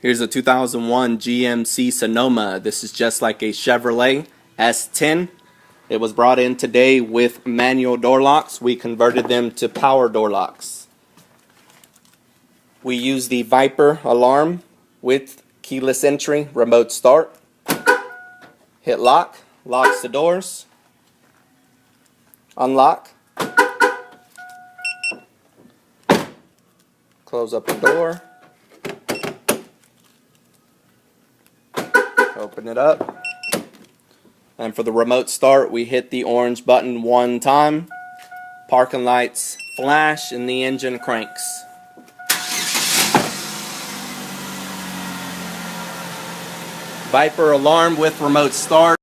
Here's a 2001 GMC Sonoma. This is just like a Chevrolet S10. It was brought in today with manual door locks. We converted them to power door locks. We use the Viper alarm with keyless entry, remote start. Hit lock, locks the doors. Unlock. Close up the door. Open it up. And for the remote start, we hit the orange button one time. Parking lights flash and the engine cranks. Viper alarm with remote start.